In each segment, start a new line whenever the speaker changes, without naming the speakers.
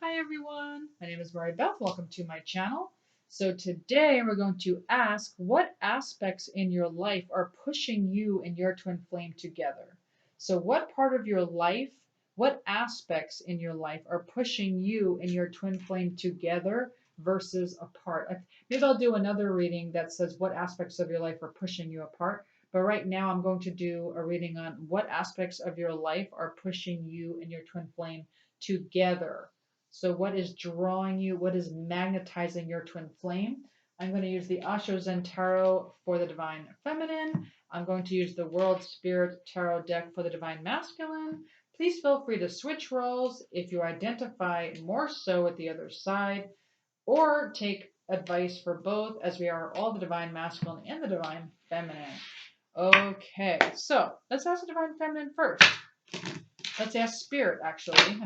Hi everyone, my name is Mary Beth. Welcome to my channel. So today we're going to ask what aspects in your life are pushing you and your twin flame together. So what part of your life, what aspects in your life are pushing you and your twin flame together versus apart? Maybe I'll do another reading that says what aspects of your life are pushing you apart. But right now I'm going to do a reading on what aspects of your life are pushing you and your twin flame together. So what is drawing you? What is magnetizing your twin flame? I'm going to use the Osho Zen Tarot for the Divine Feminine. I'm going to use the World Spirit Tarot deck for the Divine Masculine. Please feel free to switch roles if you identify more so with the other side, or take advice for both, as we are all the Divine Masculine and the Divine Feminine. Okay, so let's ask the Divine Feminine first. Let's ask Spirit, actually.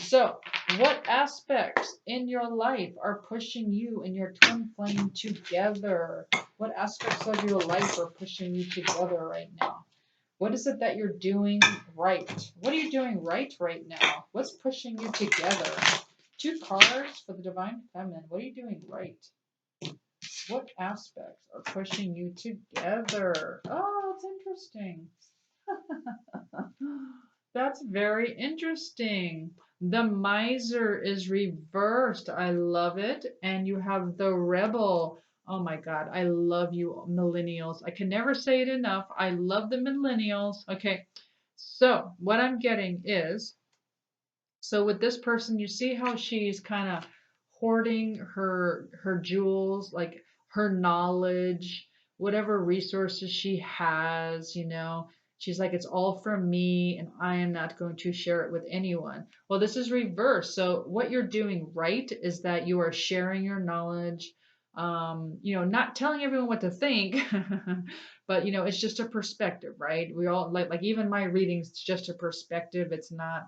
So, what aspects in your life are pushing you and your twin flame together? What aspects of your life are pushing you together right now? What is it that you're doing right? What are you doing right now? What's pushing you together? Two cards for the Divine Feminine. What are you doing right? What aspects are pushing you together? Oh, it's interesting. That's very interesting. The miser is reversed. I love it. And you have the rebel. Oh my God. I love you, millennials. I can never say it enough. I love the millennials. Okay. So, what I'm getting is, so with this person, you see how she's kind of hoarding her jewels, like her knowledge, whatever resources she has, She's like, it's all from me and I am not going to share it with anyone. Well, this is reverse. So what you're doing right is that you are sharing your knowledge, not telling everyone what to think, but it's just a perspective, right? We all like even my readings, it's just a perspective. It's not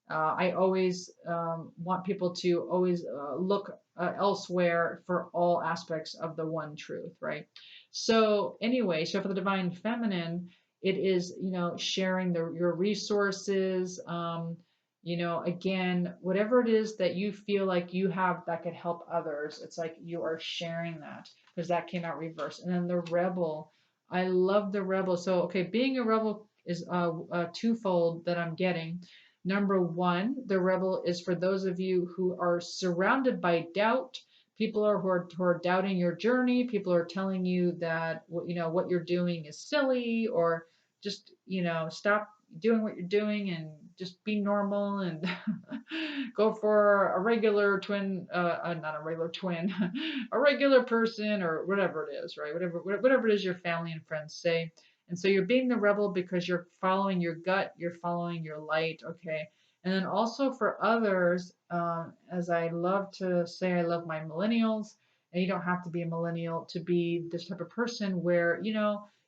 I always want people to always look elsewhere for all aspects of the one truth, right? So anyway, so for the divine feminine, it is sharing your resources. Again, whatever it is that you feel like you have that could help others, it's like you are sharing that because that came out reverse. And then the rebel, I love the rebel. So okay, being a rebel is twofold that I'm getting. Number one, the rebel is for those of you who are surrounded by doubt. People who are doubting your journey. People are telling you that what you're doing is silly, or just stop doing what you're doing and just be normal and go for a regular twin, not a regular twin, a regular person or whatever it is, right? Whatever it is your family and friends say. And so you're being the rebel because you're following your gut, you're following your light, okay? And then also for others, as I love to say, I love my millennials, and you don't have to be a millennial to be this type of person where,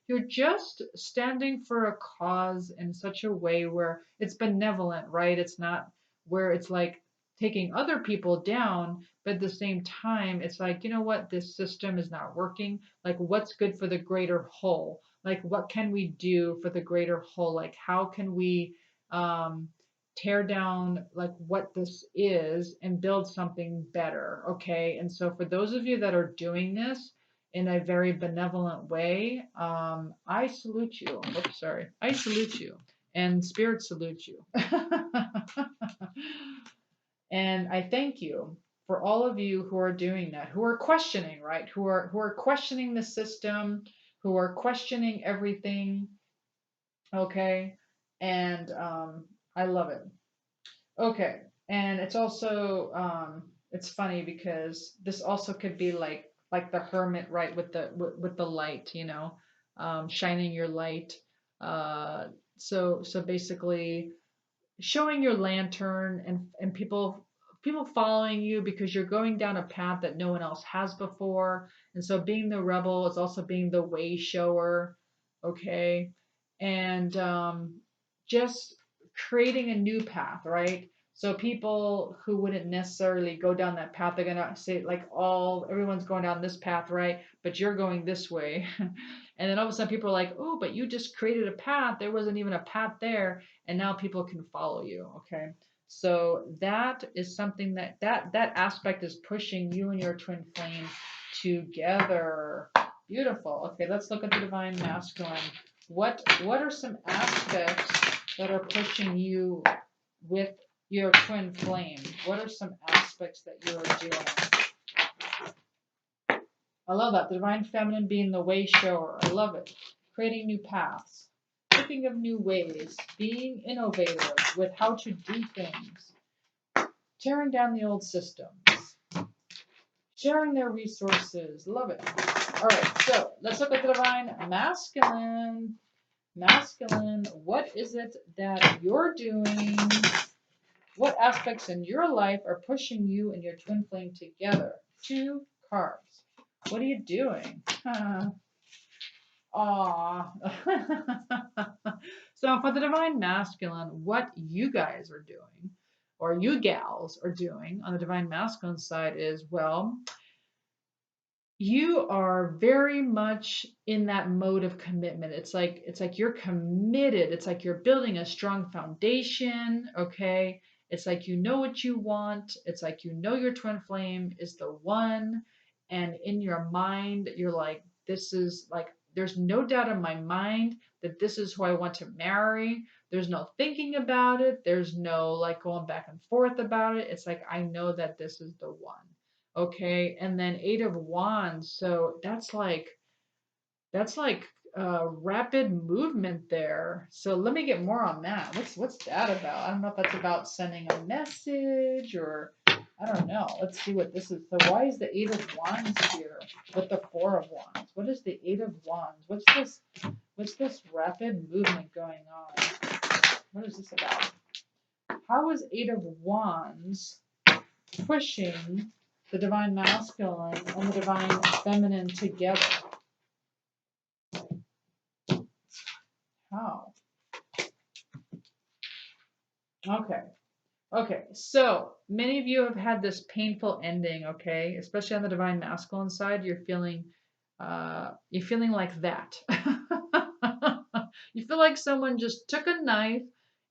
you're just standing for a cause in such a way where it's benevolent, right? It's not where it's like taking other people down, but at the same time, it's like, you know what, this system is not working. Like, what's good for the greater whole? Like, what can we do for the greater whole? Like, how can we tear down like what this is and build something better? Okay. And so, for those of you that are doing this, in a very benevolent way, I salute you. Oops, sorry. I salute you, and spirit salutes you. And I thank you for all of you who are doing that, who are questioning, right? Who are questioning the system, who are questioning everything. Okay, and I love it. Okay, and it's also it's funny because this also could be like the hermit, right? With the light, shining your light. Uh, so basically showing your lantern and people following you because you're going down a path that no one else has before. And so being the rebel is also being the way shower, okay? And just creating a new path, right? So people who wouldn't necessarily go down that path, they're gonna say like everyone's going down this path, right? But you're going this way. And then all of a sudden people are like, oh, but you just created a path. There wasn't even a path there, and now people can follow you. Okay. So that is something that aspect is pushing you and your twin flame together. Beautiful. Okay, let's look at the divine masculine. What are some aspects that are pushing you with your twin flame? What are some aspects that you are doing? I love that. The divine feminine being the way shower. I love it. Creating new paths, thinking of new ways, being innovative with how to do things, tearing down the old systems, sharing their resources. Love it. All right, so let's look at the divine masculine. Masculine, what is it that you're doing? What aspects in your life are pushing you and your twin flame together? 2 cards. What are you doing? Aw. So for the divine masculine, what you guys are doing, or you gals are doing on the divine masculine side is, well, you are very much in that mode of commitment. It's like you're committed. It's like you're building a strong foundation, okay? It's like you know what you want. It's like you know your twin flame is the one, and in your mind you're like, this is like, there's no doubt in my mind that this is who I want to marry. There's no thinking about it. There's no like going back and forth about it. It's like I know that this is the one. Okay, and then 8 of Wands. So that's like rapid movement there. So let me get more on that. What's that about? I don't know if that's about sending a message or I don't know. Let's see what this is. So why is the 8 of Wands here with the 4 of Wands? What is the 8 of Wands? What's this rapid movement going on? What is this about? How is 8 of Wands pushing the divine masculine and the divine feminine together? How? Okay. Okay. So many of you have had this painful ending, okay? Especially on the divine masculine side, you're feeling like that. You feel like someone just took a knife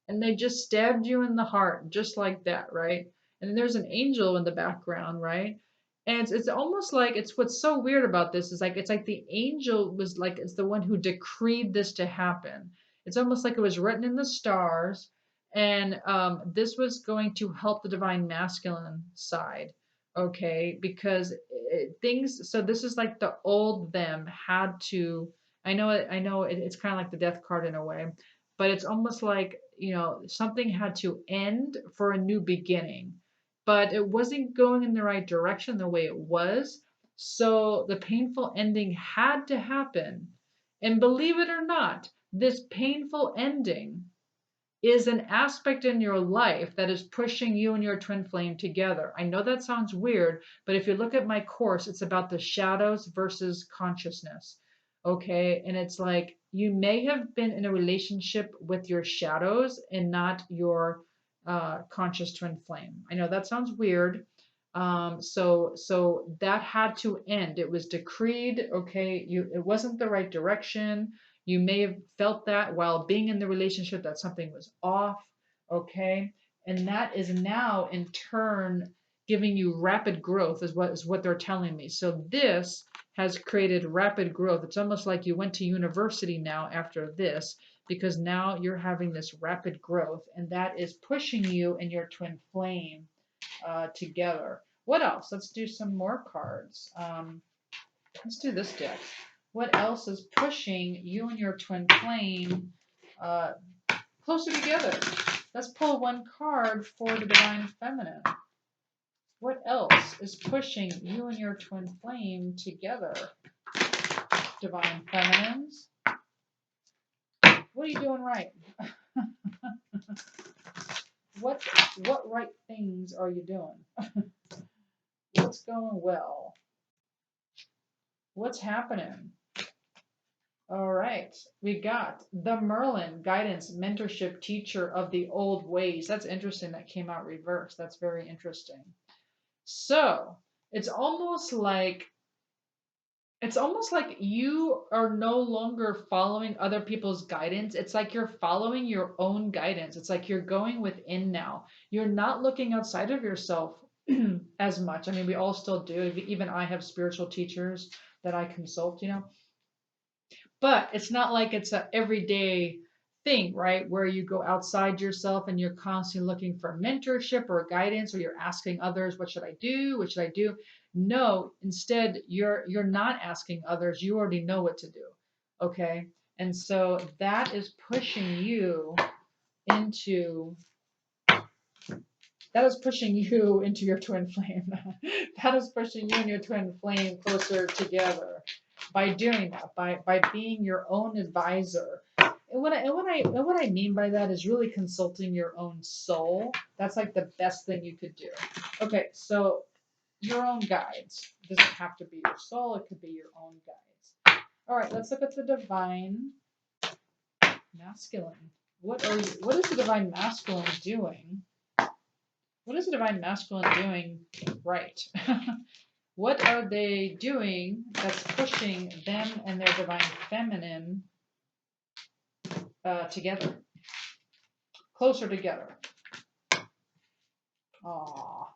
and they just stabbed you in the heart, just like that, right? And then there's an angel in the background, right? And it's almost like it's what's so weird about this is like it's like the angel was like it's the one who decreed this to happen. It's almost like it was written in the stars, and this was going to help the divine masculine side, okay? Because things. So this is like the old them had to. It's kind of like the death card in a way, but it's almost like something had to end for a new beginning, but it wasn't going in the right direction the way it was. So the painful ending had to happen. And believe it or not, this painful ending is an aspect in your life that is pushing you and your twin flame together. I know that sounds weird, but if you look at my course, it's about the shadows versus consciousness. Okay. And it's like you may have been in a relationship with your shadows and not your conscious twin flame. I know that sounds weird. So that had to end. It was decreed. Okay. It wasn't the right direction. You may have felt that while being in the relationship that something was off, okay? And that is now in turn giving you rapid growth is what they're telling me. So this has created rapid growth. It's almost like you went to university now after this because now you're having this rapid growth and that is pushing you and your twin flame together. What else? Let's do some more cards. Let's do this deck. What else is pushing you and your twin flame uh, closer together? Let's pull one card for the divine feminine. What else is pushing you and your twin flame together? Divine feminines. What are you doing right? What right things are you doing? What's going well? What's happening? All right, we got the Merlin guidance, mentorship, teacher of the old ways. That's interesting. That came out reversed. That's very interesting. So it's almost like It's almost like you are no longer following other people's guidance. It's like you're following your own guidance. It's like you're going within now. You're not looking outside of yourself as much. I mean, we all still do. Even I have spiritual teachers that I consult, but it's not like it's a everyday thing, right? Where you go outside yourself and you're constantly looking for mentorship or guidance, or you're asking others, what should I do? What should I do? No, instead you're not asking others. You already know what to do. Okay? And so that is pushing you into that is pushing you into your twin flame. That is pushing you and your twin flame closer together by doing that, by being your own advisor. And what I mean by that is really consulting your own soul. That's like the best thing you could do. Okay, so your own guides. It doesn't have to be your soul, it could be your own guides. All right, let's look at the divine masculine. What is the divine masculine doing? What is the divine masculine doing right? What are they doing that's pushing them and their divine feminine together, closer together? Aww.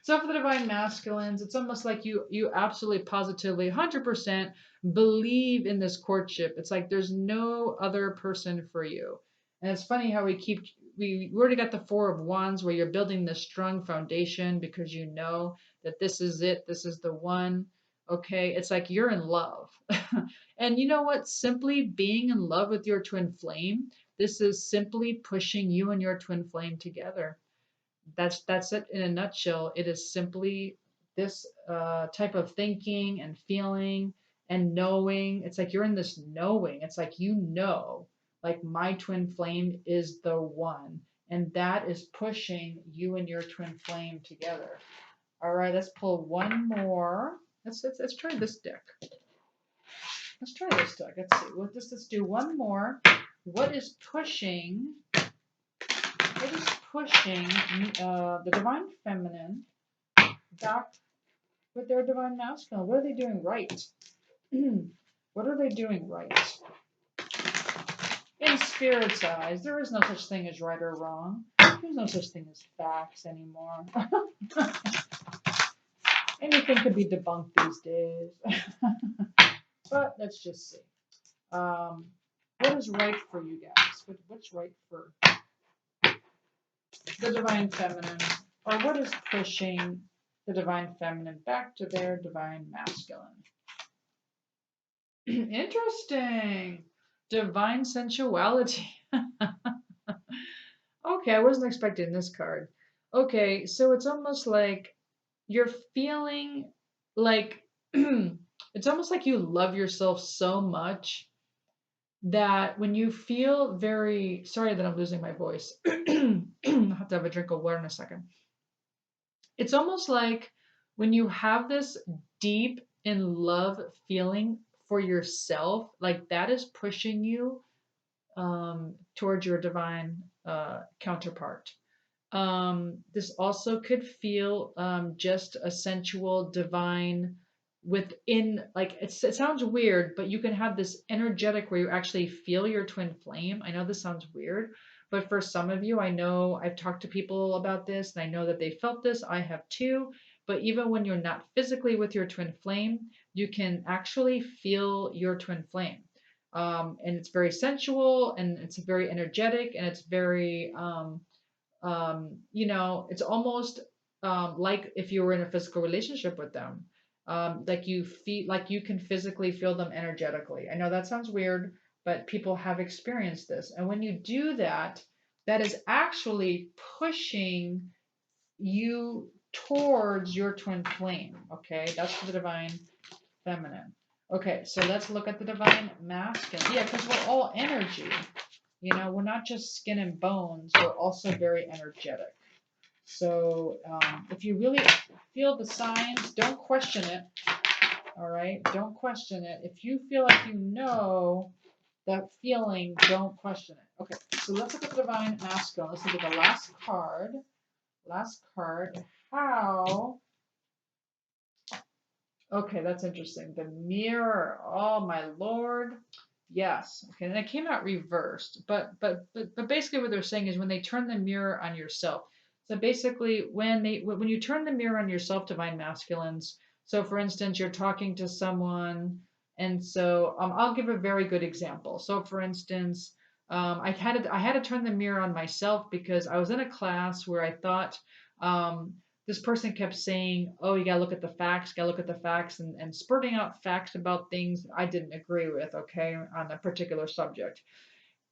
So for the divine masculines, it's almost like you absolutely positively 100% believe in this courtship. It's like there's no other person for you. And it's funny how we already got the Four of Wands where you're building this strong foundation because you know that this is it, this is the one. Okay, it's like you're in love. And you know what? Simply being in love with your twin flame, this is simply pushing you and your twin flame together. That's it in a nutshell. It is simply this type of thinking and feeling and knowing. It's like you're in this knowing. It's like like my twin flame is the one, and that is pushing you and your twin flame together. All right, let's pull one more. Let's try this deck. Let's try this deck. Let's see. Let's do one more. What is pushing? What is pushing the divine feminine back with their divine masculine? What are they doing right? What are they doing right? In spirit's eyes, there is no such thing as right or wrong. There's no such thing as facts anymore. Anything could be debunked these days. But let's just see. What is right for you guys? What's right for the divine feminine? Or what is pushing the divine feminine back to their divine masculine? Interesting. Divine sensuality. Okay, I wasn't expecting this card. Okay, so it's almost like you're feeling like it's almost like you love yourself so much that when you feel very sorry that I'm losing my voice. I'll have to have a drink of water in a second. It's almost like when you have this deep in love feeling for yourself, like that is pushing you towards your divine counterpart. This also could feel just a sensual, divine within, like it sounds weird, but you can have this energetic where you actually feel your twin flame. I know this sounds weird, but for some of you, I know I've talked to people about this and I know that they felt this. I have too. But even when you're not physically with your twin flame, you can actually feel your twin flame. And it's very sensual and it's very energetic and it's very it's almost like if you were in a physical relationship with them. Like you feel like you can physically feel them energetically. I know that sounds weird, but people have experienced this. And when you do that, that is actually pushing you towards your twin flame. Okay, that's for the divine feminine. Okay, so let's look at the divine masculine. Yeah, because we're all energy. We're not just skin and bones, we're also very energetic. So if you really feel the signs, don't question it. All right? Don't question it. If you feel like you know that feeling, don't question it. Okay, so let's look at the divine masculine. Let's look at the last card. Last card. How Okay, that's interesting. The mirror. Oh my Lord. Yes. Okay, and it came out reversed. But basically what they're saying is when they turn the mirror on yourself. So basically when you turn the mirror on yourself, divine masculines. So for instance, you're talking to someone, and so I'll give a very good example. So for instance, I had to turn the mirror on myself because I was in a class where I thought um, this person kept saying, "Oh, you gotta look at the facts, gotta look at the facts," and spurting out facts about things I didn't agree with, okay, on a particular subject.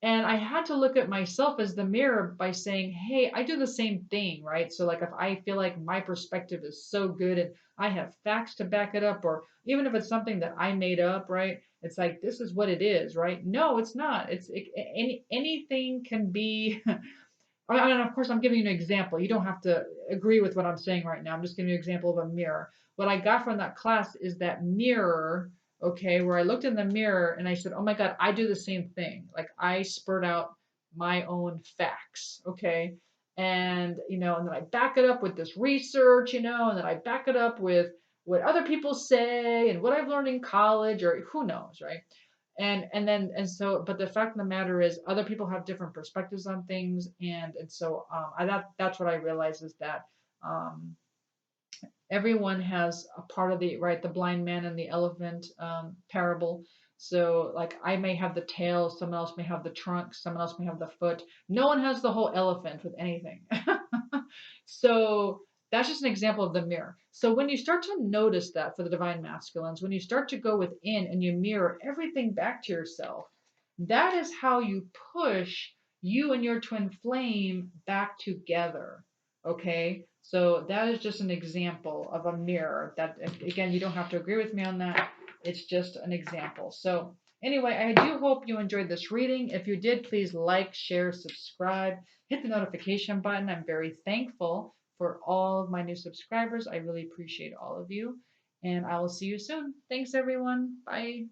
And I had to look at myself as the mirror by saying, "Hey, I do the same thing, right?" So, like, if I feel like my perspective is so good and I have facts to back it up, or even if it's something that I made up, right? It's like this is what it is, right? No, it's not. Anything can be I mean, of course, I'm giving you an example. You don't have to agree with what I'm saying right now. I'm just giving you an example of a mirror. What I got from that class is that mirror, okay, where I looked in the mirror and I said, oh my God, I do the same thing. Like I spurt out my own facts, okay? And then I back it up with this research, and then I back it up with what other people say and what I've learned in college or who knows, right? But the fact of the matter is other people have different perspectives on things, that's what I realize is that um, everyone has a part of the blind man and the elephant parable. So like I may have the tail, someone else may have the trunk, someone else may have the foot. No one has the whole elephant with anything. So that's just an example of the mirror. So when you start to notice that for the divine masculines, when you start to go within and you mirror everything back to yourself, that is how you push you and your twin flame back together. Okay, so that is just an example of a mirror. That again, you don't have to agree with me on that. It's just an example. So anyway, I do hope you enjoyed this reading. If you did, please like, share, subscribe, hit the notification button. I'm very thankful for all of my new subscribers. I really appreciate all of you. And I will see you soon. Thanks, everyone. Bye.